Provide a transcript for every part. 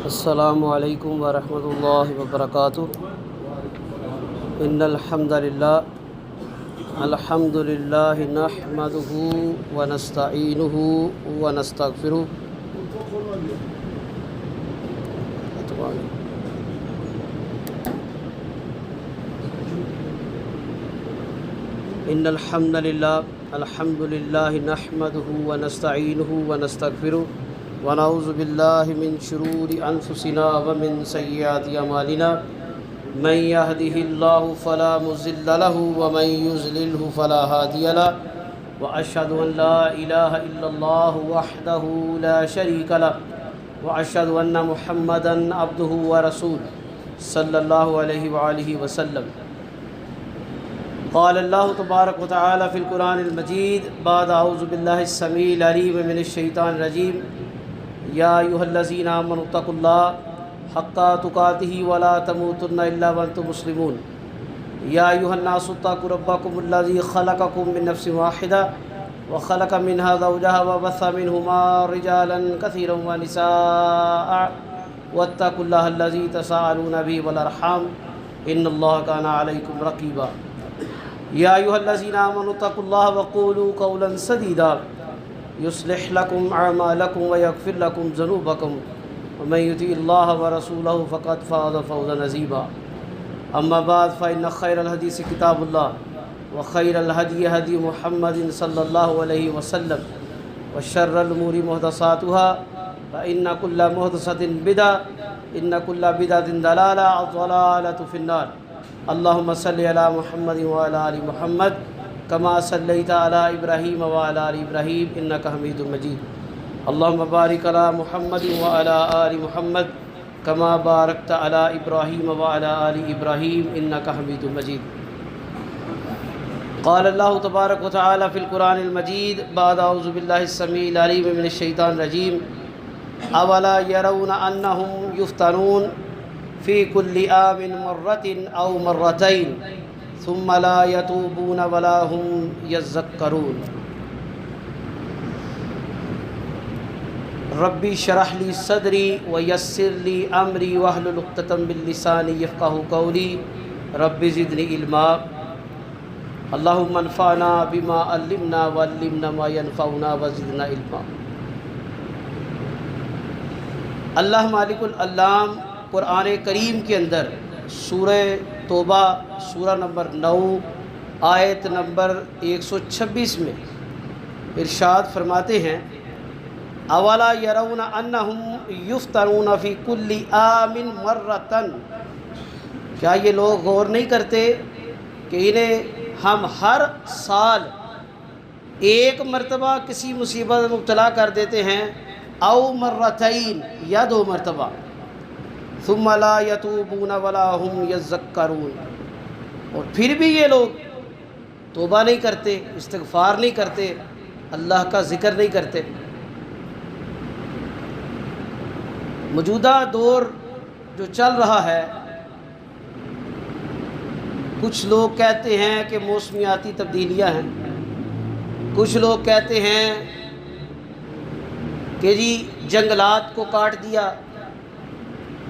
السلام علیکم ورحمۃ اللہ وبرکاتہ۔ ان الحمد للہ نحمدہ ونستعینہ ونستغفرہ ان الحمد للہ نحمدہ ونستعینہ ونستغفرہ ونعوذ باللہ من شرور انفسنا ومن سیئات اعمالنا من یہدہ اللہ فلا مضل له ومن یضللہ فلا ہادی له واشہد ان لا الہ الا اللہ وحدہ لا شریک له واشہد ان محمدا عبدہ ورسولہ صلی اللہ علیہ وآلہ وسلم۔ قال اللہ تبارک وتعالی فی القرآن المجید بعد اعوذ باللہ السمیع العلیم من الشیطان الرجیم یا ایھا الذین آمنوا اتقوا اللہ حق تقاتہ ولا تموتن الا وانتم مسلمون یا ایھا الناس اتقوا ربکم الذی خلقکم من نفس واحدہ وخلق منها زوجها وبث منهما رجالا كثيرا ونساء واتقوا الله الذي تساءلون به والارحام ان الله كان عليكم رقيبا یا ایھا الذین آمنوا اتقوا اللہ وقولوا قولا سدیدا یصلح لکم اعمالکم ویغفر لکم ذنوبکم ومن یطع اللہ ورسولہ فقد فاز فوزا عظیما اما بعد فإن خیر الحدیث کتاب اللہ وخیر الہدی ہدی محمد صلی اللہ علیہ وسلم وشر الامور محدثاتها فإن كل محدثۃ بدعۃ ان كل بدعۃ ضلالہ الضلالۃ فی النار۔ اللہم صلی علی محمد وعلی آل محمد کما صلیت علی ابراہیم وعلی آل ابراہیم انک حمید مجید۔ اللہم بارک علی محمد وعلی آل محمد کما بارکت علی ابراہیم وعلی آل ابراہیم انک حمید مجید۔ قال اللہ تبارک وتعالی فی القرآن المجید بعد اعوذ باللہ السمیع العلیم من الشیطان الرجیم اولا یرون انہم یفتنون فی کل عام مرۃ او مرتین ثم لا یتوبون ولا هم یذکرون۔ ربی اشرح لی صدری ویسر لی امری واحلل عقدۃ من لسانی یفقہوا قولی رب زدنی علما۔ اللہم انفعنا بما علمنا وعلمنا ما ینفعنا وزدنا علما۔ اللہ مالک العلام قرآن کریم کے اندر سورہ توبہ سورہ نمبر 9 آیت نمبر 126 میں ارشاد فرماتے ہیں اولا یرون انہم یفتنون فی کل عام مرۃ، کیا یہ لوگ غور نہیں کرتے کہ انہیں ہم ہر سال ایک مرتبہ کسی مصیبت میں مبتلا کر دیتے ہیں، او مرتین یا 2 مرتبہ، ثم لا یتوبون ولا هم یذکرون، اور پھر بھی یہ لوگ توبہ نہیں کرتے، استغفار نہیں کرتے، اللہ کا ذکر نہیں کرتے۔ موجودہ دور جو چل رہا ہے، کچھ لوگ کہتے ہیں کہ موسمیاتی تبدیلیاں ہیں، کچھ لوگ کہتے ہیں کہ جی جنگلات کو کاٹ دیا،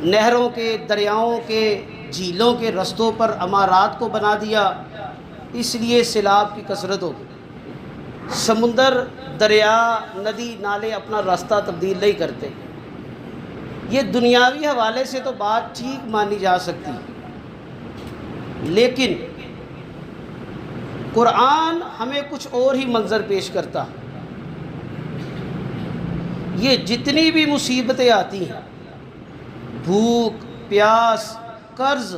نہروں کے، دریاؤں کے، جھیلوں کے رستوں پر عمارات کو بنا دیا، اس لیے سیلاب کی کثرت ہو گئی۔ سمندر، دریا، ندی، نالے اپنا راستہ تبدیل نہیں کرتے۔ یہ دنیاوی حوالے سے تو بات ٹھیک مانی جا سکتی، لیکن قرآن ہمیں کچھ اور ہی منظر پیش کرتا۔ یہ جتنی بھی مصیبتیں آتی ہیں، بھوک، پیاس، قرض،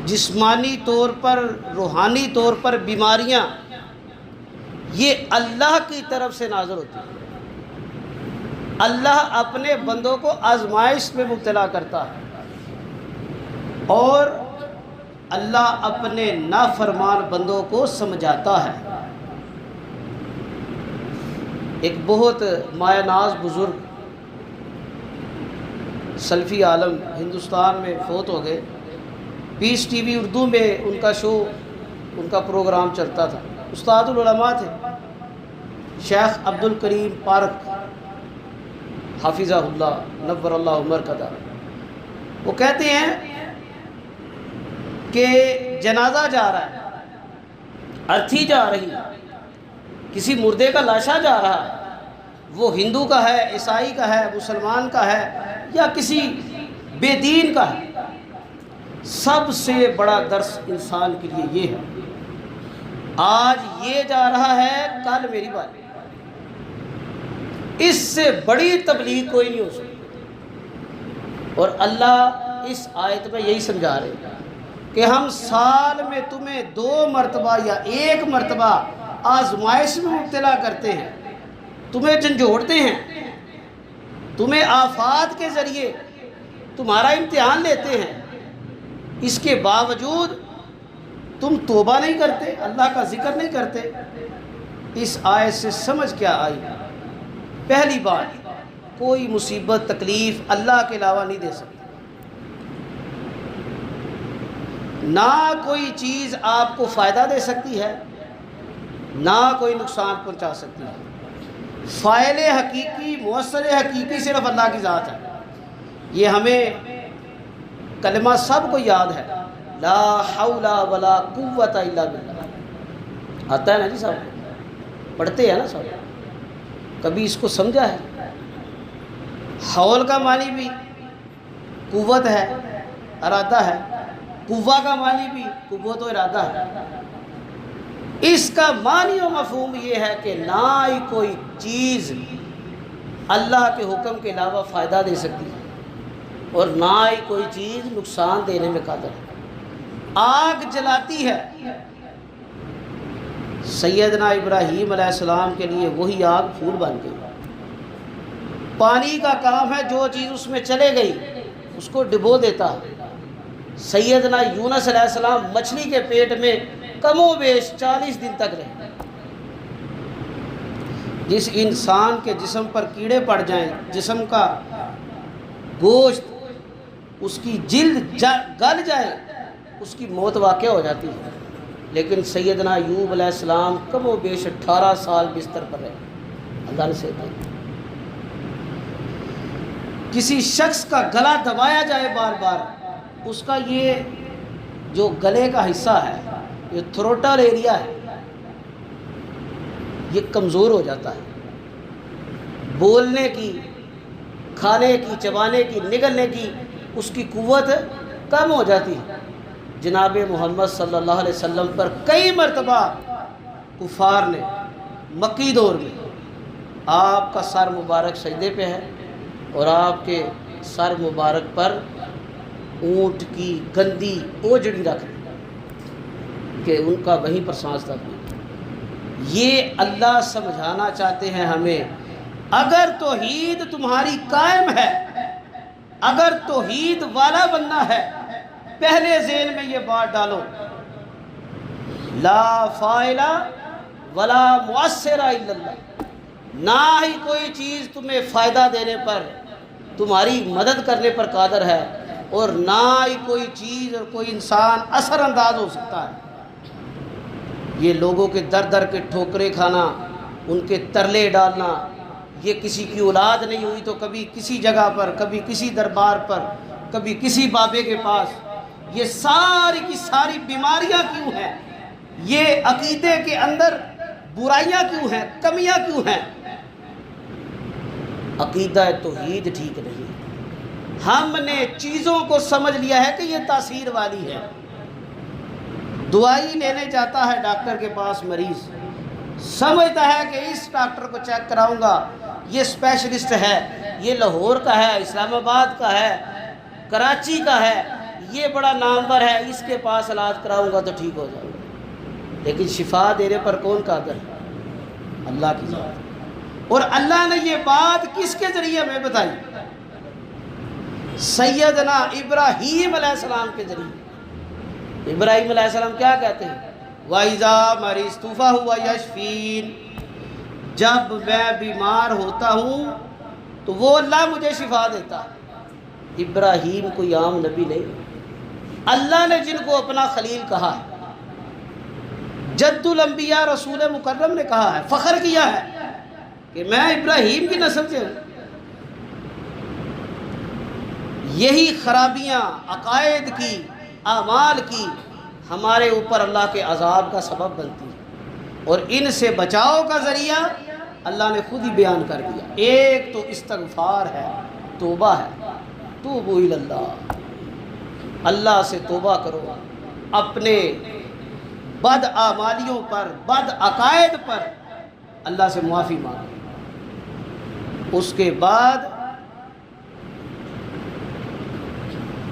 جسمانی طور پر، روحانی طور پر بیماریاں، یہ اللہ کی طرف سے نازل ہوتی ہیں۔ اللہ اپنے بندوں کو آزمائش میں مبتلا کرتا ہے، اور اللہ اپنے نافرمان بندوں کو سمجھاتا ہے۔ ایک بہت مایہ ناز بزرگ سلفی عالم ہندوستان میں فوت ہو گئے۔ پیس ٹی وی اردو میں ان کا شو، ان کا پروگرام چلتا تھا۔ استاد العلماء تھے، شیخ عبد الکریم پارک، حافظہ اللہ نور اللہ مرکزہ، وہ کہتے ہیں کہ جنازہ جا رہا ہے، ارتھی جا رہی ہے، کسی مردے کا لاشا جا رہا ہے، وہ ہندو کا ہے، عیسائی کا ہے، مسلمان کا ہے یا کسی بے دین کا ہے، سب سے بڑا درس انسان کے لیے یہ ہے، آج یہ جا رہا ہے کل میری باری، اس سے بڑی تبلیغ کوئی نہیں ہو سکتی۔ اور اللہ اس آیت میں یہی سمجھا رہے ہیں کہ ہم سال میں تمہیں 2 مرتبہ یا 1 مرتبہ آزمائش میں مبتلا کرتے ہیں، تمہیں جھنجھوڑتے ہیں، تمہیں آفات کے ذریعے تمہارا امتحان لیتے ہیں، اس کے باوجود تم توبہ نہیں کرتے، اللہ کا ذکر نہیں کرتے۔ اس آیت سے سمجھ کیا آئی؟ پہلی بات، کوئی مصیبت تکلیف اللہ کے علاوہ نہیں دے سکتا، نہ کوئی چیز آپ کو فائدہ دے سکتی ہے، نہ کوئی نقصان پہنچا سکتی ہے۔ فاعل حقیقی مؤثر حقیقی صرف اللہ کی ذات ہے۔ یہ ہمیں کلمہ سب کو یاد ہے، لا حول ولا قوت الا باللہ، آتا ہے نا جی، سب پڑھتے ہیں نا سب، کبھی اس کو سمجھا ہے؟ حول کا معنی بھی قوت ہے، ارادہ ہے، قوہ کا معنی بھی قوت و ارادہ ہے۔ اس کا معنی و مفہوم یہ ہے کہ نہ ہی کوئی چیز اللہ کے حکم کے علاوہ فائدہ دے سکتی ہے اور نہ ہی کوئی چیز نقصان دینے میں قادر ہے۔ آگ جلاتی ہے، سیدنا ابراہیم علیہ السلام کے لیے وہی آگ پھول بن گئی۔ پانی کا کام ہے، جو چیز اس میں چلے گئی اس کو ڈبو دیتا۔ سیدنا یونس علیہ السلام مچھلی کے پیٹ میں کم و بیش 40 دن تک رہے۔ جس انسان کے جسم پر کیڑے پڑ جائیں، جسم کا گوشت، اس کی جلد گل جائے، اس کی موت واقع ہو جاتی ہے، لیکن سیدنا ایوب علیہ السلام کم و بیش 18 سال بستر پر رہے، اللہ نے سے دی۔ کسی شخص کا گلا دبایا جائے بار بار، اس کا یہ جو گلے کا حصہ ہے، یہ تھروٹل ایریا ہے، یہ کمزور ہو جاتا ہے، بولنے کی، کھانے کی، چبانے کی، نگلنے کی اس کی قوت کم ہو جاتی ہے۔ جناب محمد صلی اللہ علیہ وسلم پر کئی مرتبہ کفار نے مکی دور میں آپ کا سر مبارک سجدے پہ ہے اور آپ کے سر مبارک پر اونٹ کی گندی اوجڑی رکھ دی کہ ان کا وہیں پر سانس تک نہیں۔ یہ اللہ سمجھانا چاہتے ہیں ہمیں، اگر توحید تمہاری قائم ہے، اگر توحید والا بننا ہے، پہلے ذہن میں یہ بات ڈالو، لا فاعل ولا مؤثر الا اللہ، نہ ہی کوئی چیز تمہیں فائدہ دینے پر، تمہاری مدد کرنے پر قادر ہے، اور نہ ہی کوئی چیز اور کوئی انسان اثر انداز ہو سکتا ہے۔ یہ لوگوں کے در در کے ٹھوکرے کھانا، ان کے ترلے ڈالنا، یہ کسی کی اولاد نہیں ہوئی تو کبھی کسی جگہ پر، کبھی کسی دربار پر، کبھی کسی بابے کے پاس، یہ ساری کی ساری بیماریاں کیوں ہیں؟ یہ عقیدے کے اندر برائیاں کیوں ہیں؟ کمیاں کیوں ہیں؟ عقیدہ توحید ٹھیک نہیں۔ ہم نے چیزوں کو سمجھ لیا ہے کہ یہ تاثیر والی ہے۔ دوائی لینے جاتا ہے ڈاکٹر کے پاس مریض، سمجھتا ہے کہ اس ڈاکٹر کو چیک کراؤں گا، یہ اسپیشلسٹ ہے، یہ لاہور کا ہے، اسلام آباد کا ہے، کراچی کا ہے، یہ بڑا نامور ہے، اس کے پاس علاج کراؤں گا تو ٹھیک ہو جاؤں گا۔ لیکن شفا دینے پر کون قادر ہے؟ اللہ کی ذات۔ اور اللہ نے یہ بات کس کے ذریعے ہمیں بتائی؟ سیدنا ابراہیم علیہ السلام کے ذریعے۔ ابراہیم علیہ السلام کیا کہتے ہیں؟ وَإِذَا مَرِضْتُ فَهُوَ يَشْفِينِ، جب میں بیمار ہوتا ہوں تو وہ اللہ مجھے شفا دیتا ہے۔ ابراہیم کوئی عام نبی نہیں، اللہ نے جن کو اپنا خلیل کہا ہے، جد الانبیاء رسول مکرم نے کہا ہے، فخر کیا ہے کہ میں ابراہیم کی نسل سے ہوں۔ یہی خرابیاں عقائد کی، اعمال کی ہمارے اوپر اللہ کے عذاب کا سبب بنتی ہیں، اور ان سے بچاؤ کا ذریعہ اللہ نے خود ہی بیان کر دیا۔ ایک تو استغفار ہے، توبہ ہے، توبوا الی اللہ، اللہ سے توبہ کرو، اپنے بد اعمالیوں پر، بد عقائد پر اللہ سے معافی مانگو۔ اس کے بعد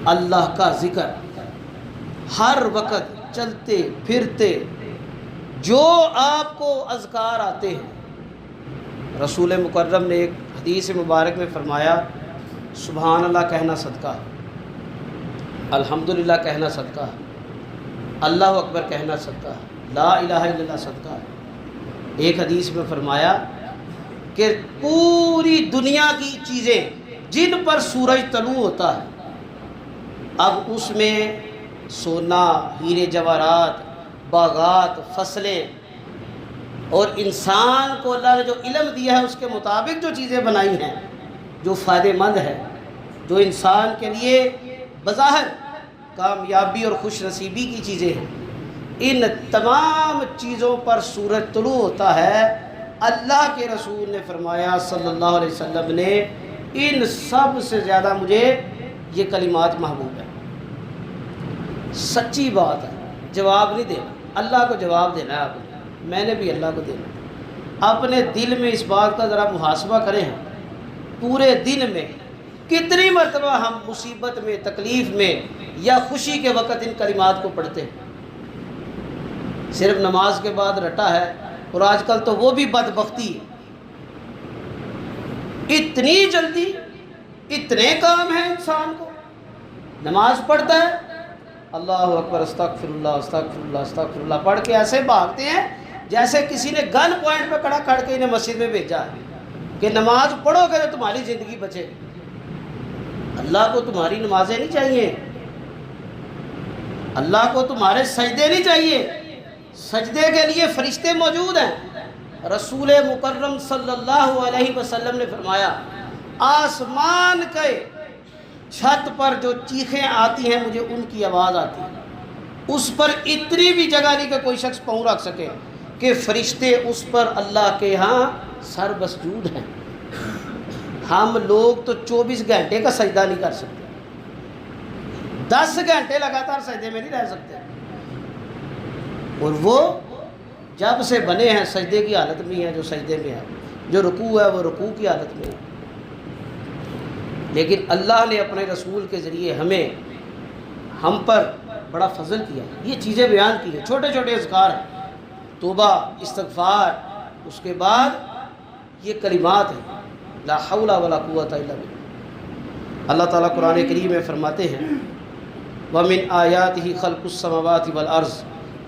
اللہ کا ذکر ہر وقت چلتے پھرتے، جو آپ کو اذکار آتے ہیں۔ رسول مکرم نے ایک حدیث مبارک میں فرمایا، سبحان اللہ کہنا صدقہ، الحمدللہ کہنا صدقہ، اللہ اکبر کہنا صدقہ، لا الہ الا اللہ صدقہ۔ ایک حدیث میں فرمایا کہ پوری دنیا کی چیزیں جن پر سورج طلوع ہوتا ہے، اب اس میں سونا، ہیرے جواہرات، باغات، فصلیں، اور انسان کو اللہ نے جو علم دیا ہے اس کے مطابق جو چیزیں بنائی ہیں، جو فائدہ مند ہے، جو انسان کے لیے بظاہر کامیابی اور خوش نصیبی کی چیزیں ہیں، ان تمام چیزوں پر سورج طلوع ہوتا ہے۔ اللہ کے رسول نے فرمایا صلی اللہ علیہ وسلم نے، ان سب سے زیادہ مجھے یہ کلمات محبوب ہیں۔ سچی بات ہے، جواب نہیں دینا، اللہ کو جواب دینا ہے آپ نے، میں نے بھی اللہ کو دینا ہے۔ اپنے دل میں اس بات کا ذرا محاسبہ کریں، پورے دن میں کتنی مرتبہ ہم مصیبت میں، تکلیف میں یا خوشی کے وقت ان کلمات کو پڑھتے ہیں؟ صرف نماز کے بعد رٹا ہے، اور آج کل تو وہ بھی بدبختی ہے، اتنی جلدی اتنے کام ہیں انسان کو، نماز پڑھتا ہے، اللہ اکبر، استغفر اللہ استغفر اللہ استغفر اللہ پڑھ کے ایسے بھاگتے ہیں جیسے کسی نے گن پوائنٹ پہ کھڑا کر کے انہیں مسجد میں بھیجا ہے کہ نماز پڑھو گے تو تمہاری زندگی بچے۔ اللہ کو تمہاری نمازیں نہیں چاہیے، اللہ کو تمہارے سجدے نہیں چاہیے، سجدے کے لیے فرشتے موجود ہیں۔ رسول مکرم صلی اللہ علیہ وسلم نے فرمایا، آسمان کے چھت پر جو چیخیں آتی ہیں مجھے ان کی آواز آتی ہے، اس پر اتنی بھی جگہ نہیں کہ کوئی شخص پاؤں رکھ سکے، کہ فرشتے اس پر اللہ کے ہاں سر مسجود ہیں۔ ہم لوگ تو 24 گھنٹے کا سجدہ نہیں کر سکتے، 10 گھنٹے لگاتار سجدے میں نہیں رہ سکتے، اور وہ جب سے بنے ہیں سجدے کی حالت میں ہیں، جو سجدے میں ہے، جو رکوع ہے وہ رکوع کی حالت میں ہے۔ لیکن اللہ نے اپنے رسول کے ذریعے ہم پر بڑا فضل کیا، یہ چیزیں بیان کی ہیں، چھوٹے چھوٹے اذکار ہیں، توبہ، استغفار، اس کے بعد یہ کلمات ہیں، لا حول ولا قوت الا باللہ۔ اللہ تعالیٰ قرآن کریم میں فرماتے ہیں، وَمِنْ آيَاتِهِ خَلْقُ السَّمَاوَاتِ وَالْأَرْضِ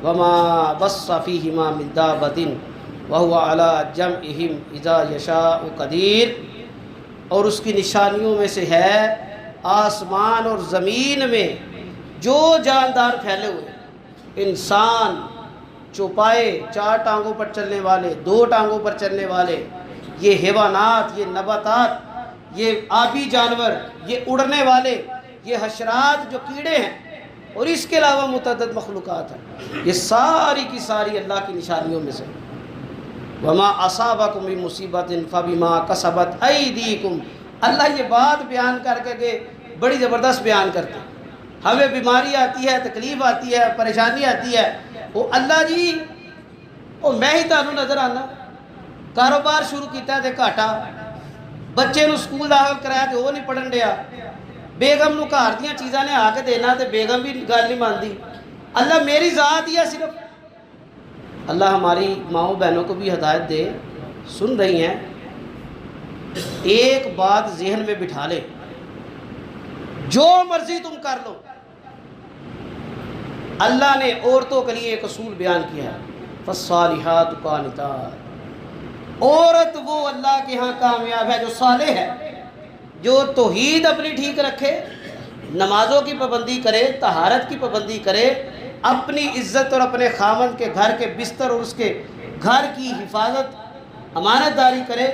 وَمَا بَثَّ فِيهِمَا مِنْ دَابَّةٍ وَهُوَ عَلَى جَمْعِهِمْ إِذَا يَشَاءُ قَدِيرٌ۔ اور اس کی نشانیوں میں سے ہے آسمان اور زمین میں جو جاندار پھیلے ہوئے، انسان، چوپائے، 4 ٹانگوں پر چلنے والے، 2 ٹانگوں پر چلنے والے، یہ حیوانات، یہ نباتات، یہ آبی جانور، یہ اڑنے والے، یہ حشرات جو کیڑے ہیں، اور اس کے علاوہ متعدد مخلوقات ہیں، یہ ساری کی ساری اللہ کی نشانیوں میں سے۔ وما اصابکم من مصیبت فبما کسبت ایدیکم، اللہ یہ بات بیان کر کے کہ بڑی زبردست بیان کرتے ہیں، ہمیں بیماری آتی ہے، تکلیف آتی ہے، پریشانی آتی ہے، وہ اللہ جی وہ میں ہی تانوں نظر آنا، کاروبار شروع کیتا ہے تے گھاٹا، بچے نو سکول داخل کرایا تے وہ نہیں پڑھن دیا، بیگم نو گھر دیاں چیزاں نے آ کے دینا تے بیگم بھی گل نہیں مانتی، اللہ میری ذات ہی ہے صرف۔ اللہ ہماری ماؤں بہنوں کو بھی ہدایت دے، سن رہی ہیں، ایک بات ذہن میں بٹھا لے، جو مرضی تم کر لو، اللہ نے عورتوں کے لیے ایک اصول بیان کیا ہے، فالصالحات قانتات، عورت وہ اللہ کے ہاں کامیاب ہے جو صالح ہے، جو توحید اپنی ٹھیک رکھے، نمازوں کی پابندی کرے، طہارت کی پابندی کرے، اپنی عزت اور اپنے خاوند کے گھر کے بستر اور اس کے گھر کی حفاظت امانت داری کرے،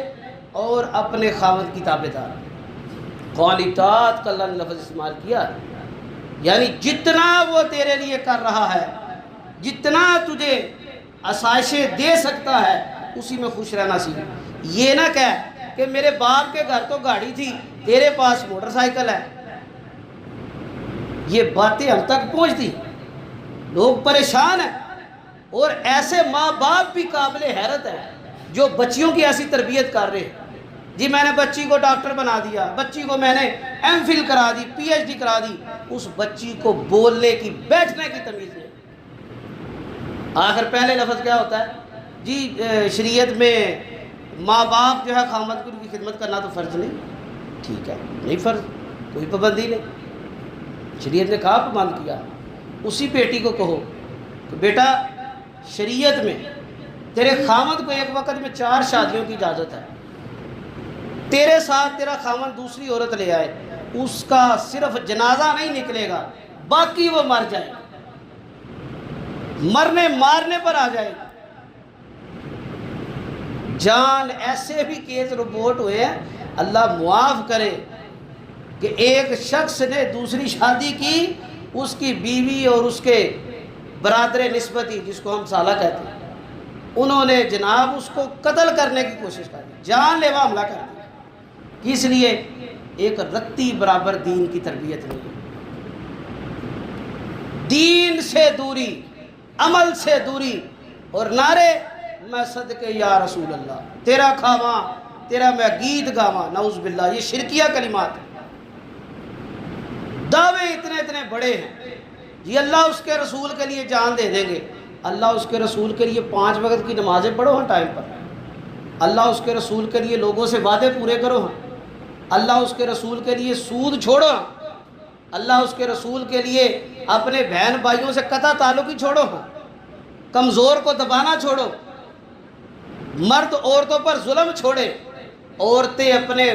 اور اپنے خاوند کی تابعدار۔ قانتات کا اللہ نے لفظ استعمال کیا، یعنی جتنا وہ تیرے لیے کر رہا ہے، جتنا تجھے آسائشیں دے سکتا ہے، اسی میں خوش رہنا سیکھ۔ یہ نہ کہہ کہ میرے باپ کے گھر تو گاڑی تھی، تیرے پاس موٹر سائیکل ہے۔ یہ باتیں ہم تک پہنچتی، لوگ پریشان ہیں، اور ایسے ماں باپ بھی قابل حیرت ہیں جو بچیوں کی ایسی تربیت کر رہے ہیں۔ جی میں نے بچی کو ڈاکٹر بنا دیا، بچی کو میں نے ایم فل کرا دی، پی ایچ ڈی کرا دی، اس بچی کو بولنے کی، بیٹھنے کی تمیز نہیں۔ آخر پہلے لفظ کیا ہوتا ہے؟ جی شریعت میں ماں باپ جو ہے خامد کی خدمت کرنا تو فرض نہیں، ٹھیک ہے، نہیں فرض، کوئی پابندی نہیں، شریعت نے کہا پابند کیا۔ اسی بیٹی کو کہو کہ بیٹا شریعت میں تیرے خامد کو ایک وقت میں 4 شادیوں کی اجازت ہے، تیرے ساتھ تیرا خامد دوسری عورت لے آئے، اس کا صرف جنازہ نہیں نکلے گا، باقی وہ مر جائے، مرنے مارنے پر آ جائے گا۔ جان ایسے بھی کیس رپورٹ ہوئے ہیں، اللہ معاف کرے، کہ ایک شخص نے دوسری شادی کی، اس کی بیوی اور اس کے برادر نسبتی جس کو ہم سالہ کہتے ہیں، انہوں نے جناب اس کو قتل کرنے کی کوشش کر دی، جان لیوا حملہ کر دیا۔ اس لیے ایک رتی برابر دین کی تربیت نہیں ہے، دین سے دوری، عمل سے دوری، اور نعرے میں صدقے یا رسول اللہ، تیرا کھاواں، تیرا میں گیت گاواں، نعوذ باللہ، یہ شرکیہ کلمات ہیں۔ دعوے اتنے اتنے بڑے ہیں، یہ اللہ اس کے رسول کے لیے جان دے دیں گے، اللہ اس کے رسول کے لیے 5 وقت کی نمازیں پڑھو ہاں ٹائم پر، اللہ اس کے رسول کے لیے لوگوں سے وعدے پورے کرو ہاں، اللہ اس کے رسول کے لیے سود چھوڑو ہاں، اللہ اس کے رسول کے لیے اپنے بہن بھائیوں سے قطع تعلق ہی چھوڑو ہاں، کمزور کو دبانا چھوڑو، مرد عورتوں پر ظلم چھوڑے، عورتیں اپنے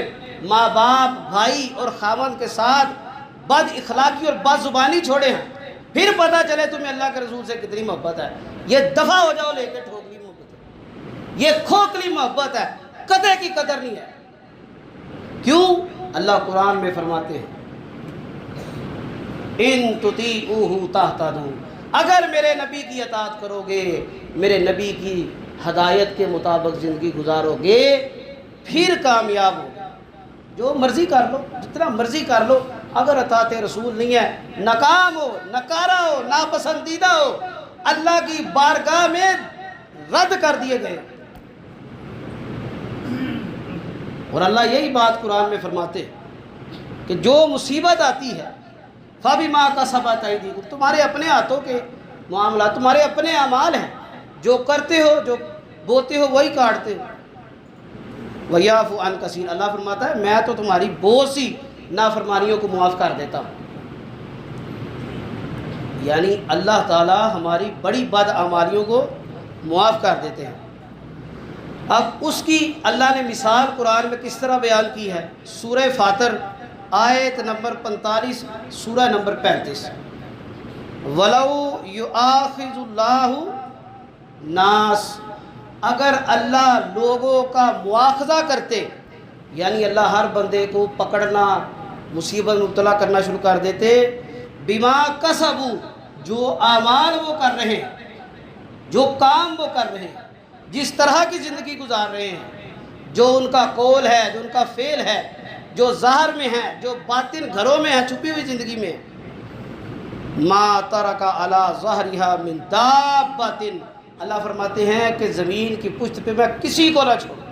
ماں باپ، بھائی اور خاوند کے ساتھ بد اخلاقی اور بد زبانی چھوڑے ہیں، پھر پتہ چلے تمہیں اللہ کے رسول سے کتنی محبت ہے۔ یہ دفع ہو جاؤ لے کے ٹھوکری محبت ہے، یہ کھوکھلی محبت ہے، قطع کی قدر نہیں ہے۔ کیوں؟ اللہ قرآن میں فرماتے ہیں ان تطیعوہ تہتدوا، اگر میرے نبی کی اطاعت کرو گے، میرے نبی کی ہدایت کے مطابق زندگی گزارو گے، پھر کامیاب ہو۔ جو مرضی کر لو، جتنا مرضی کر لو، اگر اطاعت رسول نہیں ہے، ناکام ہو، نکارا ہو، ناپسندیدہ ہو، اللہ کی بارگاہ میں رد کر دیے گئے۔ اور اللہ یہی بات قرآن میں فرماتے کہ جو مصیبت آتی ہے فَبِمَا كَسَبَتْ أَيْدِيكُمْ، تمہارے اپنے ہاتھوں کے معاملات، تمہارے اپنے اعمال ہیں، جو کرتے ہو، جو بوتے ہو وہی کاٹتے ہو۔ وَيَعْفُو عَنْ كَثِيرٍ، اللہ فرماتا ہے میں تو تمہاری بہت سی نافرمانیوں کو معاف کر دیتا ہوں۔ یعنی اللہ تعالی ہماری بڑی بد اعمالیوں کو معاف کر دیتے ہیں۔ اب اس کی اللہ نے مثال قرآن میں کس طرح بیان کی ہے؟ سورہ فاطر آیت نمبر 45، سورہ نمبر 35، وَلَوْ يُؤَاخِذُ اللَّهُ النَّاسَ، اگر اللہ لوگوں کا مواخذہ کرتے، یعنی اللہ ہر بندے کو پکڑنا، مصیبت مبتلا کرنا شروع کر دیتے، بما کسبوا، جو اعمال وہ کر رہے ہیں، جو کام وہ کر رہے ہیں، جس طرح کی زندگی گزار رہے ہیں، جو ان کا قول ہے، جو ان کا فعل ہے، جو ظاہر میں ہے، جو باطن گھروں میں ہے، چھپی ہوئی زندگی میں، ما ترک علی ظہرہا من دابۃ، اللہ فرماتے ہیں کہ زمین کی پشت پہ میں کسی کو نہ چھوڑوں۔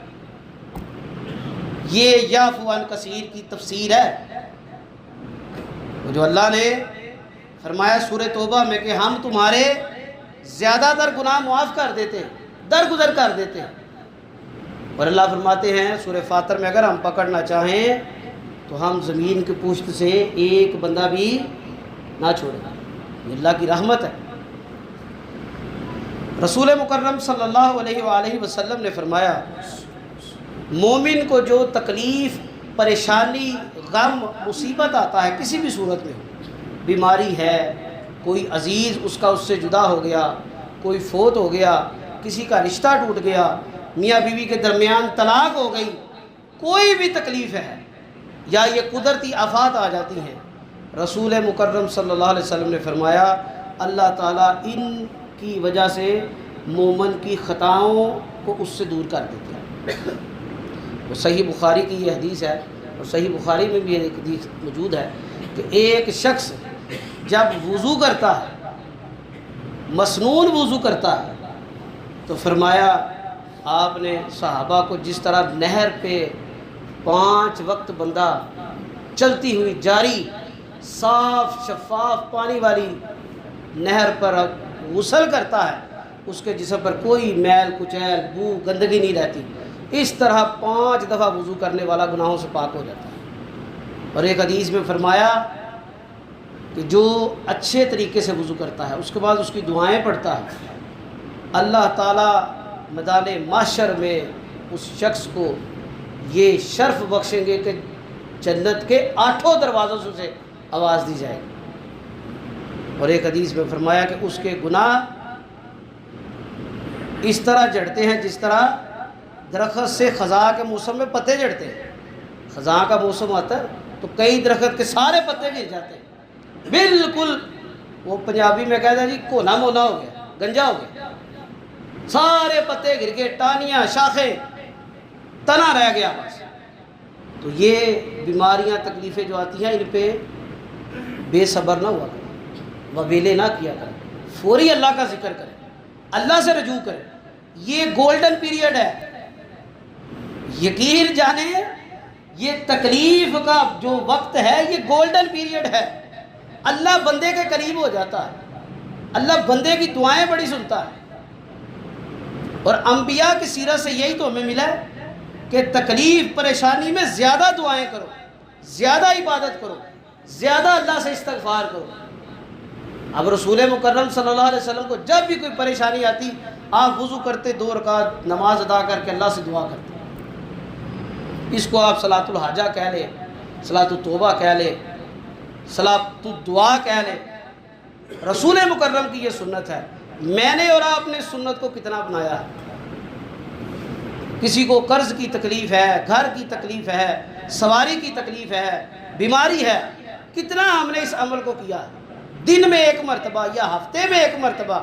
یہ یعفو عن کثیر کی تفسیر ہے، جو اللہ نے فرمایا سورہ توبہ میں کہ ہم تمہارے زیادہ تر گناہ معاف کر دیتے ہیں، درگزر کر دیتے ہیں۔ اور اللہ فرماتے ہیں سورہ فاطر میں اگر ہم پکڑنا چاہیں تو ہم زمین کی پشت سے ایک بندہ بھی نہ چھوڑیں، یہ اللہ کی رحمت ہے۔ رسول مکرم صلی اللہ علیہ وآلہ وسلم نے فرمایا مومن کو جو تکلیف، پریشانی، غم، مصیبت آتا ہے کسی بھی صورت میں، بیماری ہے، کوئی عزیز اس کا اس سے جدا ہو گیا، کوئی فوت ہو گیا، کسی کا رشتہ ٹوٹ گیا، میاں بیوی کے درمیان طلاق ہو گئی، کوئی بھی تکلیف ہے، یا یہ قدرتی آفات آ جاتی ہیں، رسول مکرم صلی اللہ علیہ وسلم نے فرمایا اللہ تعالیٰ ان کی وجہ سے مومن کی خطاؤں کو اس سے دور کر دیتے ہیں۔ وہ صحیح بخاری کی یہ حدیث ہے، اور صحیح بخاری میں بھی ایک حدیث موجود ہے کہ ایک شخص جب وضو کرتا ہے، مسنون وضو کرتا ہے، تو فرمایا آپ نے صحابہ کو جس طرح نہر پہ 5 وقت بندہ چلتی ہوئی جاری صاف شفاف پانی والی نہر پر غسل کرتا ہے، اس کے جسم پر کوئی میل کچیل بو گندگی نہیں رہتی، اس طرح 5 دفعہ وضو کرنے والا گناہوں سے پاک ہو جاتا ہے۔ اور ایک حدیث میں فرمایا کہ جو اچھے طریقے سے وضو کرتا ہے، اس کے بعد اس کی دعائیں پڑھتا ہے، اللہ تعالیٰ میدان محشر میں اس شخص کو یہ شرف بخشیں گے کہ جنت کے 8 دروازوں سے آواز دی جائے گی۔ اور ایک حدیث میں فرمایا کہ اس کے گناہ اس طرح جھڑتے ہیں جس طرح درخت سے خزاں کے موسم میں پتے جھڑتے ہیں۔ خزاں کا موسم آتا ہے تو کئی درخت کے سارے پتے گر جاتے ہیں، بالکل وہ پنجابی میں کہتا ہے جی کونا مونا ہو گیا، گنجا ہو گیا، سارے پتے گر کے ٹانیاں شاخیں تنا رہ گیا بس۔ تو یہ بیماریاں تکلیفیں جو آتی ہیں ان پہ بے صبر نہ ہوا کریں، وبیلے نہ کیا کریں، فوری اللہ کا ذکر کریں، اللہ سے رجوع کریں۔ یہ گولڈن پیریڈ ہے، یقین جانیں یہ تکلیف کا جو وقت ہے یہ گولڈن پیریڈ ہے۔ اللہ بندے کے قریب ہو جاتا ہے، اللہ بندے کی دعائیں بڑی سنتا ہے۔ اور انبیاء کی سیرت سے یہی تو ہمیں ملا ہے کہ تکلیف پریشانی میں زیادہ دعائیں کرو، زیادہ عبادت کرو، زیادہ اللہ سے استغفار کرو۔ اب رسول مکرم صلی اللہ علیہ وسلم کو جب بھی کوئی پریشانی آتی، آپ وضو کرتے 2 رکعت نماز ادا کر کے اللہ سے دعا کرتے۔ اس کو آپ صلاۃ الحاجہ کہہ لیں، صلاۃ التوبہ کہہ لیں، صلاۃ الدعا کہہ لیں، رسول مکرم کی یہ سنت ہے۔ میں نے اور آپ نے سنت کو کتنا اپنایا ہے؟ کسی کو قرض کی تکلیف ہے، گھر کی تکلیف ہے، سواری کی تکلیف ہے، بیماری ہے، کتنا ہم نے اس عمل کو کیا؟ دن میں 1 مرتبہ یا ہفتے میں 1 مرتبہ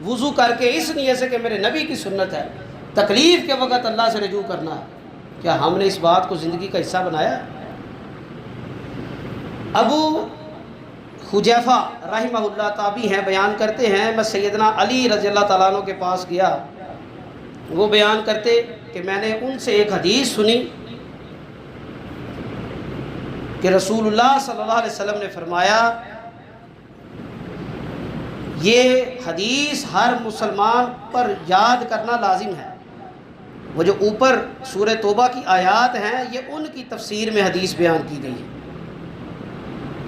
وضو کر کے اس نیت سے کہ میرے نبی کی سنت ہے، تکلیف کے وقت اللہ سے رجوع کرنا ہے۔ کیا ہم نے اس بات کو زندگی کا حصہ بنایا؟ ابو حذیفہ رحمہ اللہ تابعی ہیں، بیان کرتے ہیں میں سیدنا علی رضی اللہ تعالیٰ عنہ کے پاس گیا، وہ بیان کرتے کہ میں نے ان سے ایک حدیث سنی کہ رسول اللہ صلی اللہ علیہ وسلم نے فرمایا، یہ حدیث ہر مسلمان پر یاد کرنا لازم ہے۔ وہ جو اوپر سورہ توبہ کی آیات ہیں یہ ان کی تفسیر میں حدیث بیان کی گئی ہے،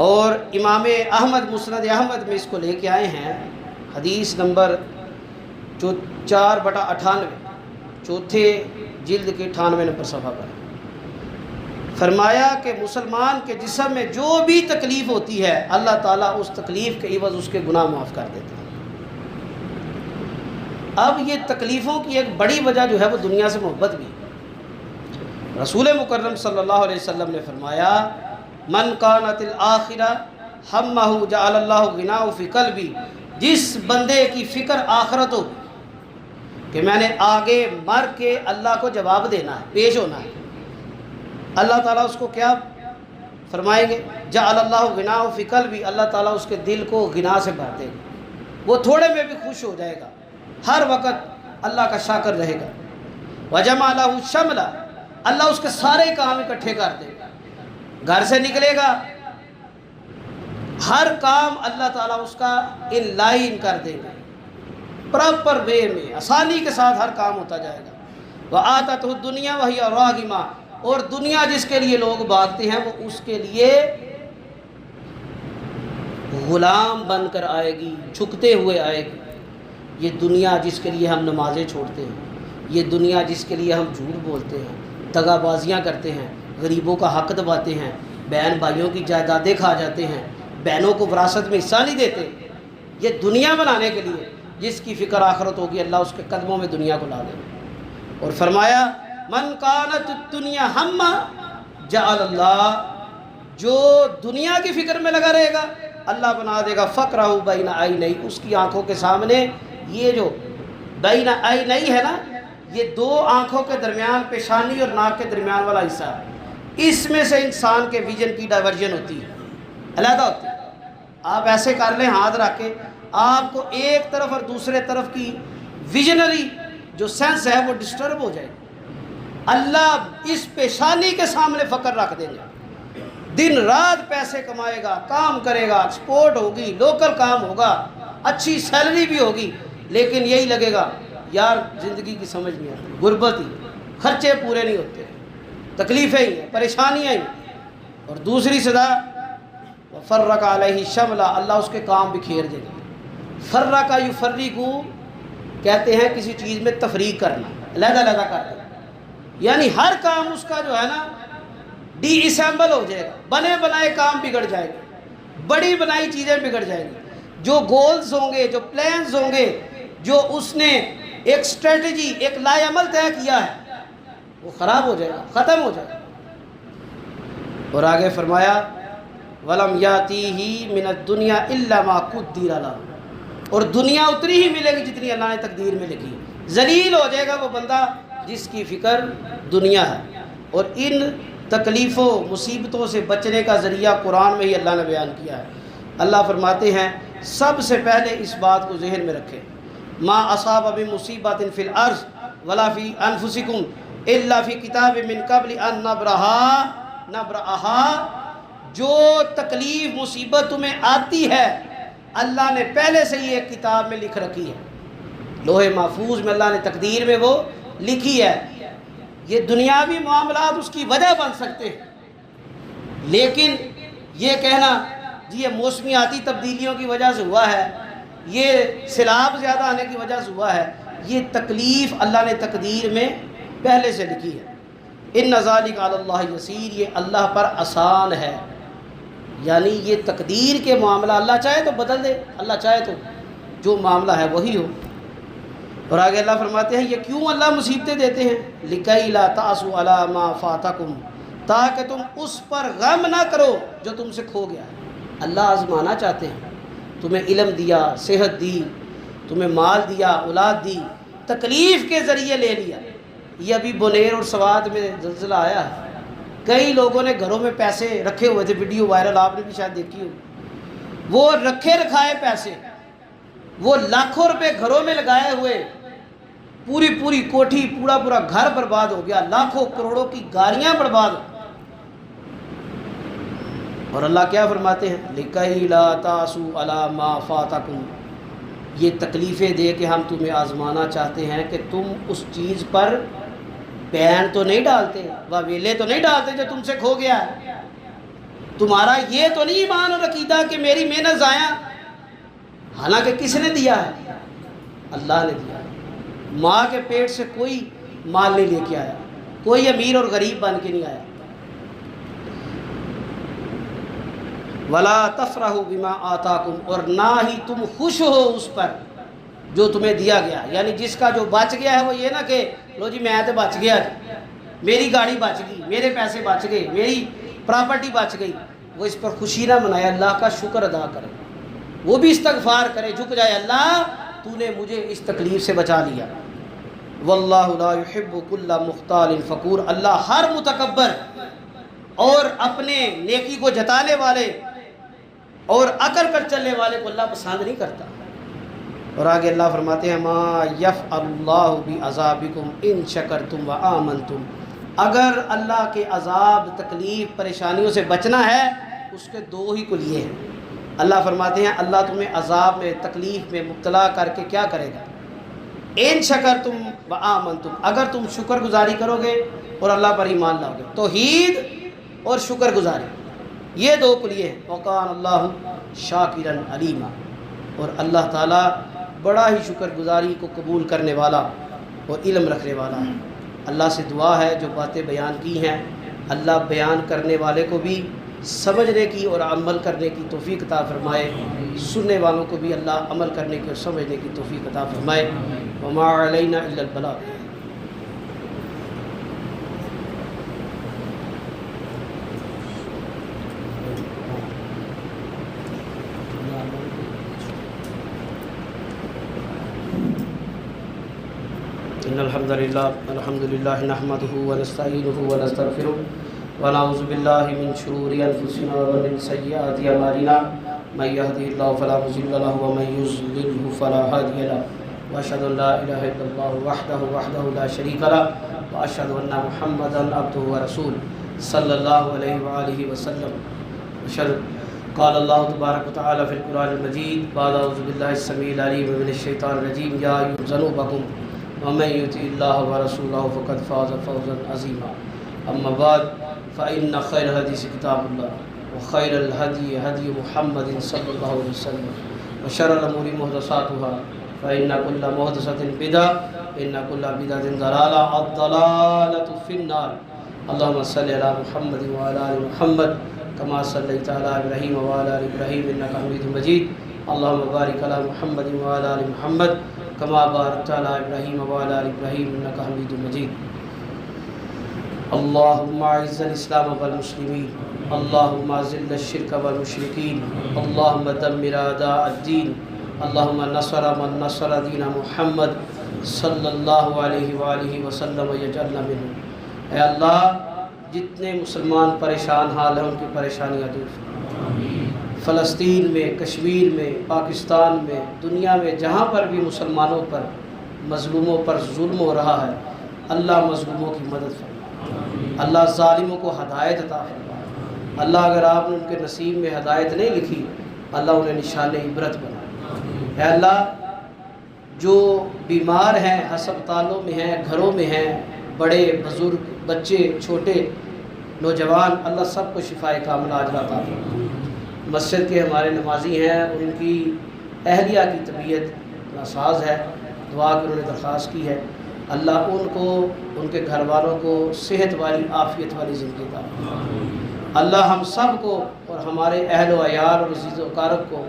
اور امام احمد مسند احمد میں اس کو لے کے آئے ہیں، حدیث نمبر 4/98، 4 جلد کے 98 نمبر صفحہ پر فرمایا کہ مسلمان کے جسم میں جو بھی تکلیف ہوتی ہے اللہ تعالیٰ اس تکلیف کے عوض اس کے گناہ معاف کر دیتے ہیں۔ اب یہ تکلیفوں کی ایک بڑی وجہ جو ہے وہ دنیا سے محبت بھی ہے۔ رسول مکرم صلی اللہ علیہ وسلم نے فرمایا من کانت الآخرہ ہمہ جعل اللہ غناہ فی قلبی، جس بندے کی فکر آخرت ہو کہ میں نے آگے مر کے اللہ کو جواب دینا ہے، پیش ہونا ہے، اللہ تعالیٰ اس کو کیا فرمائیں گے؟ جعل اللہ غناہ فی قلبی، اللہ تعالیٰ اس کے دل کو غنا سے بھر دے گا، وہ تھوڑے میں بھی خوش ہو جائے گا، ہر وقت اللہ کا شاکر رہے گا۔ وجمع لہ شملا، اللہ اس کے سارے کام اکٹھے کر دے گا، گھر سے نکلے گا ہر کام اللہ تعالیٰ اس کا ان لائن کر دے گا، پراپر وے میں آسانی کے ساتھ ہر کام ہوتا جائے گا۔ وآتتہ الدنیا وہی راغمہ، اور دنیا جس کے لیے لوگ بھاگتے ہیں وہ اس کے لیے غلام بن کر آئے گی، جھکتے ہوئے آئے گی۔ یہ دنیا جس کے لیے ہم نمازیں چھوڑتے ہیں، یہ دنیا جس کے لیے ہم جھوٹ بولتے ہیں، دغا بازیاں کرتے ہیں، غریبوں کا حق دباتے ہیں، بہن بھائیوں کی جائیدادیں کھا جاتے ہیں، بہنوں کو وراثت میں حصہ نہیں دیتے، یہ دنیا بنانے کے لیے جس کی فکر آخرت ہوگی اللہ اس کے قدموں میں دنیا کو لا دے۔ اور فرمایا من کانت الدنیا ہمہ، جعل اللہ، جو دنیا کی فکر میں لگا رہے گا اللہ بنا دے گا فقرہ بین عینی، اس کی آنکھوں کے سامنے یہ جو بین عینی ہے نا، یہ دو آنکھوں کے درمیان پیشانی اور ناک کے درمیان والا حصہ ہے، اس میں سے انسان کے ویژن کی ڈائیورژن ہوتی ہے، علیحدہ ہوتی ہے۔ آپ ایسے کر لیں ہاتھ رکھ کے، آپ کو ایک طرف اور دوسرے طرف کی ویژنری جو سینس ہے وہ ڈسٹرب ہو جائے۔ اللہ اس پیشانی کے سامنے فقر رکھ دیں گے، دن رات پیسے کمائے گا، کام کرے گا، ایکسپورٹ ہوگی، لوکل کام ہوگا، اچھی سیلری بھی ہوگی، لیکن یہی لگے گا یار زندگی کی سمجھ نہیں آتی، غربت ہی، خرچے پورے نہیں ہوتے، تکلیفیں ہی ہیں، پریشانیاں ہی ہیں۔ اور دوسری سزا فرق علیہ شملا، اللہ اس کے کام بکھیر دے گا۔ فرق یفرقو کہتے ہیں کسی چیز میں تفریق کرنا، علیحدہ علیحدہ کر دینا، یعنی ہر کام اس کا جو ہے نا ڈی اسمبل ہو جائے گا، بنے بنائے کام بگڑ جائے گا، بڑی بنائی چیزیں بگڑ جائیں گی، جو گولز ہوں گے، جو پلانز ہوں گے، جو اس نے ایک اسٹریٹجی، ایک لائے عمل طے کیا ہے، وہ خراب ہو جائے گا، ختم ہو جائے گا۔ اور آگے فرمایا وَلَمْ يَأْتِهِ مِنَ الدُّنْيَا إِلَّا مَا قُدِّرَ لَهُ، اور دنیا اتنی ہی ملے گی جتنی اللہ نے تقدیر میں لکھی۔ ذلیل ہو جائے گا وہ بندہ جس کی فکر دنیا ہے۔ اور ان تکلیفوں مصیبتوں سے بچنے کا ذریعہ قرآن میں ہی اللہ نے بیان کیا ہے۔ اللہ فرماتے ہیں سب سے پہلے اس بات کو ذہن میں رکھیں، ما اصاب من مصیبت فی الارض ولا فی انفسکم الا فی کتاب من قبل ان نبرأہا، جو تکلیف مصیبت تمہیں آتی ہے اللہ نے پہلے سے ہی ایک کتاب میں لکھ رکھی ہے، لوح محفوظ میں اللہ نے تقدیر میں وہ لکھی ہے۔ یہ دنیاوی معاملات اس کی وجہ بن سکتے ہیں، لیکن یہ کہنا جی یہ موسمیاتی تبدیلیوں کی وجہ سے ہوا ہے، یہ سیلاب زیادہ آنے کی وجہ سے ہوا ہے، یہ تکلیف اللہ نے تقدیر میں پہلے سے لکھی ہے۔ ان ذالک علی اللہ یسیر، یہ اللہ پر آسان ہے، یعنی یہ تقدیر کے معاملہ اللہ چاہے تو بدل دے، اللہ چاہے تو جو معاملہ ہے وہی ہو۔ اور آگے اللہ فرماتے ہیں یہ کیوں اللہ مصیبتیں دیتے ہیں، لِكَيْ لَا تَأْسُوا عَلَىٰ مَا فَاتَكُمْ، تاکہ تم اس پر غم نہ کرو جو تم سے کھو گیا ہے۔ اللہ آزمانا چاہتے ہیں، تمہیں علم دیا، صحت دی، تمہیں مال دیا، اولاد دی، تکلیف کے ذریعے لے لیا۔ یہ ابھی بنیر اور سوات میں زلزلہ آیا ہے، کئی لوگوں نے گھروں میں پیسے رکھے ہوئے تھے، ویڈیو وائرل آپ نے بھی شاید دیکھی ہو، وہ رکھے رکھائے پیسے، وہ لاکھوں روپے گھروں میں لگائے ہوئے، پوری کوٹھی، پورا گھر برباد ہو گیا، لاکھوں کروڑوں کی گاڑیاں برباد ہو۔ اور اللہ کیا فرماتے ہیں لِكَيْ لَا تَأْسُوا عَلَىٰ مَا فَاتَكُمْ، یہ تکلیفیں دے کے ہم تمہیں آزمانا چاہتے ہیں کہ تم اس چیز پر پین تو نہیں ڈالتے، ویلے تو نہیں ڈالتے جو تم سے کھو گیا ہے، تمہارا یہ تو نہیں ایمان اور عقیدہ کہ میری محنت ضائع، حالانکہ کس نے دیا ہے؟ اللہ نے دیا ہے۔ ماں کے پیٹ سے کوئی مال نہیں لے کے آیا، کوئی امیر اور غریب بن کے نہیں آیا۔ وَلَا تَفْرَحُوا بِمَا آتَاكُمْ، اور نہ ہی تم خوش ہو اس پر جو تمہیں دیا گیا، یعنی جس کا جو بچ گیا ہے وہ یہ نہ کہ لو جی میں تو بچ گیا، میری گاڑی بچ گئی، میرے پیسے بچ گئے، میری پراپرٹی بچ گئی، وہ اس پر خوشی نہ منائے، اللہ کا شکر ادا کرے، وہ بھی استغفار کرے، جھک جائے، اللہ تو نے مجھے اس تکلیف سے بچا لیا۔ واللہ لا يحب كل مختال فخور، اللہ ہر متکبر اور اپنے نیکی کو جتانے والے اور عقل پر چلنے والے کو اللہ پسند نہیں کرتا۔ اور آگے اللہ فرماتے ہیں ما یفعل اللہ بعذابکم ان شکرتم وآمنتم، اگر اللہ کے عذاب، تکلیف، پریشانیوں سے بچنا ہے اس کے دو ہی کلیے ہیں۔ اللہ فرماتے ہیں اللہ تمہیں عذاب میں، تکلیف میں مبتلا کر کے کیا کرے گا، ان شکرتم وآمنتم، اگر تم شکر گزاری کرو گے اور اللہ پر ایمان لاؤ گے، توحید اور شکر گزاری، یہ دو کلیے ہیں۔ وَقَانَ اللَّهُ شَاكِرًا عَلِيمًا، اور اللہ تعالیٰ بڑا ہی شکر گزاری کو قبول کرنے والا اور علم رکھنے والا ہے۔ اللہ سے دعا ہے جو باتیں بیان کی ہیں اللہ بیان کرنے والے کو بھی سمجھنے کی اور عمل کرنے کی توفیق عطا فرمائے، سننے والوں کو بھی اللہ عمل کرنے کی اور سمجھنے کی توفیق عطا فرمائے۔ وما علینا الا البلاغ۔ إن الحمد لله نحمده ونستعينه ونستغفره ونعوذ بالله من شرور أنفسنا ومن سيئات أعمالنا من يهده الله فلا مضل له ومن يضلل فلا هادي له وأشهد أن لا إله إلا الله وحده لا شريك له وأشهد أن محمدا عبده ورسوله صلى الله عليه وآله وسلم. قال الله تبارك وتعالى في القرآن المجيد بعد أعوذ بالله السميع العليم من الشيطان الرجيم يا أيها ذنوبكم ومن يطع الله ورسوله فقد فاز فوزا عظيما. أما بعد فإن خير الحديث كتاب الله وخير الهدي هدي محمد صلى الله عليه وسلم وشر الأمور محدثاتها فإن كل محدثة بدعة إن كل بدعة ضلالة الضلالة في النار. اللهم صل على محمد وعلى آل محمد كما صليت على إبراهيم وعلى آل إبراهيم إنك حميد مجيد. اللهم بارك على محمد وعلى آل محمد كما باركت على إبراهيم وعلى آل إبراهيم إنك حميد مجيد. اللهم أعز الإسلام والمسلمين اللهم أذل الشرك والمشركين اللهم دمر أعداء الدين اللهم نصر من نصر دين محمد صلی اللہ علیہ وآلہ وسلم یجعلنا منہم. اے اللہ جتنے مسلمان پریشان حال ہیں ان کی پریشانیاں دور فرما. فلسطین میں، کشمیر میں، پاکستان میں، دنیا میں جہاں پر بھی مسلمانوں پر، مظلوموں پر ظلم ہو رہا ہے، اللہ مظلوموں کی مدد فرما. اللہ ظالموں کو ہدایت عطا فرما. اللہ اگر آپ نے ان کے نصیب میں ہدایت نہیں لکھی، اللہ انہیں نشان عبرت بنا. اے اللہ جو بیمار ہیں، ہسپتالوں میں ہیں، گھروں میں ہیں، بڑے بزرگ، بچے، چھوٹے، نوجوان، اللہ سب کو شفاء کاملہ عاجلہ عطا فرما. مسجد کے ہمارے نمازی ہیں، ان کی اہلیہ کی طبیعت ناساز ہے، دعا کی انہوں نے درخواست کی ہے. اللہ ان کو، ان کے گھر والوں کو صحت والی، عافیت والی زندگی عطا فرما. اللہ ہم سب کو اور ہمارے اہل و عیال اور عزیز و اقارب کو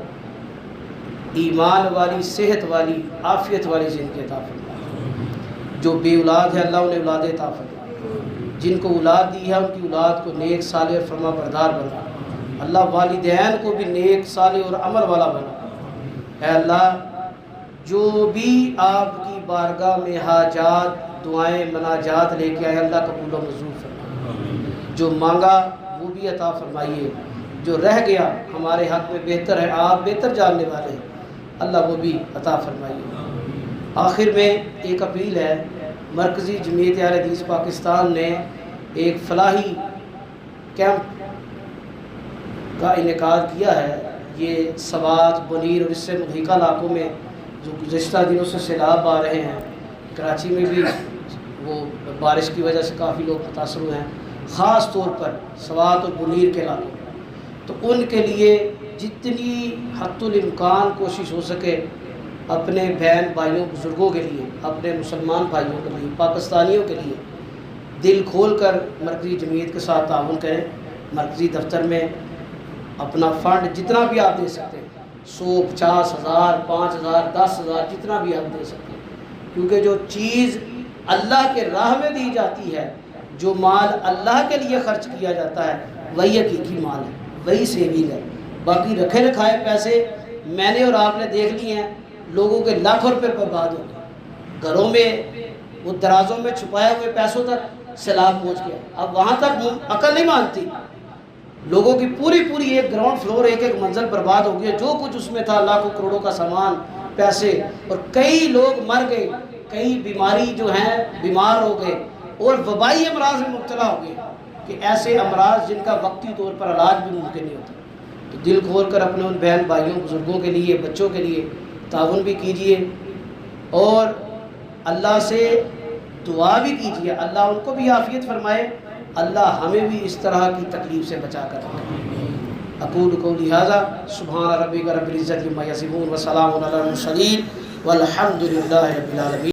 ایمان والی، صحت والی، عافیت والی زندگی عطا فرما. جو بے اولاد ہے اللہ انہیں اولاد عطا فرما. جن کو اولاد دی ہے ان کی اولاد کو نیک، صالح اور فرما بردار بنا. اللہ والدین کو بھی نیک، صالح اور عمل والا بنا. اے اللہ جو بھی آپ کی بارگاہ میں حاجات، دعائیں، مناجات لے کے آئے اللہ قبول و منظور فرما. جو مانگا وہ بھی عطا فرمائیے، جو رہ گیا ہمارے حق میں بہتر ہے، آپ بہتر جاننے والے ہیں، اللہ وہ بھی عطا فرمائیے. آخر میں ایک اپیل ہے. مرکزی جمعیت اہل حدیث پاکستان نے ایک فلاحی کیمپ کا انعقاد کیا ہے. یہ سوات، بنیر اور اس سے ملحقہ علاقوں میں جو گزشتہ دنوں سے سیلاب آ رہے ہیں، کراچی میں بھی وہ بارش کی وجہ سے کافی لوگ متاثر ہوئے ہیں، خاص طور پر سوات اور بنیر کے علاقوں میں. تو ان کے لیے جتنی حد الامکان کوشش ہو سکے اپنے بہن بھائیوں، بزرگوں کے لیے، اپنے مسلمان بھائیوں کے لیے، پاکستانیوں کے لیے دل کھول کر مرکزی جمعیت کے ساتھ تعاون کریں. مرکزی دفتر میں اپنا فنڈ جتنا بھی آپ دے سکتے ہیں، 100، 50,000، 5,000، 10,000، جتنا بھی آپ دے سکتے ہیں. کیونکہ جو چیز اللہ کے راہ میں دی جاتی ہے، جو مال اللہ کے لیے خرچ کیا جاتا ہے، وہی حقیقی مال ہے، وہی سیویل ہے. باقی رکھے رکھائے پیسے میں نے اور آپ نے دیکھ لیے ہیں، لوگوں کے لاکھوں روپے برباد ہو گئے. گھروں میں وہ درازوں میں چھپائے ہوئے پیسوں تک سیلاب پہنچ گیا. اب وہاں تک عقل نہیں مانتی. لوگوں کی پوری ایک گراؤنڈ فلور، ایک منزل برباد ہو گئی. جو کچھ اس میں تھا، لاکھوں کروڑوں کا سامان، پیسے، اور کئی لوگ مر گئے، کئی بیماری جو ہیں بیمار ہو گئے اور وبائی امراض میں مبتلا ہو گئے کہ ایسے امراض جن کا وقتی طور پر علاج بھی ممکن نہیں ہوتا. تو دل کھول کر اپنے ان بہن بھائیوں، بزرگوں کے لیے، بچوں کے لیے تعاون بھی کیجئے اور اللہ سے دعا بھی کیجئے. اللہ ان کو بھی عافیت فرمائے، اللہ ہمیں بھی اس طرح کی تکلیف سے بچا کر رکھے. اقول قولی ھذا سبحان ربک رب العزۃ عما یصفون وسلام علی المرسلین والحمد للہ رب العالمین.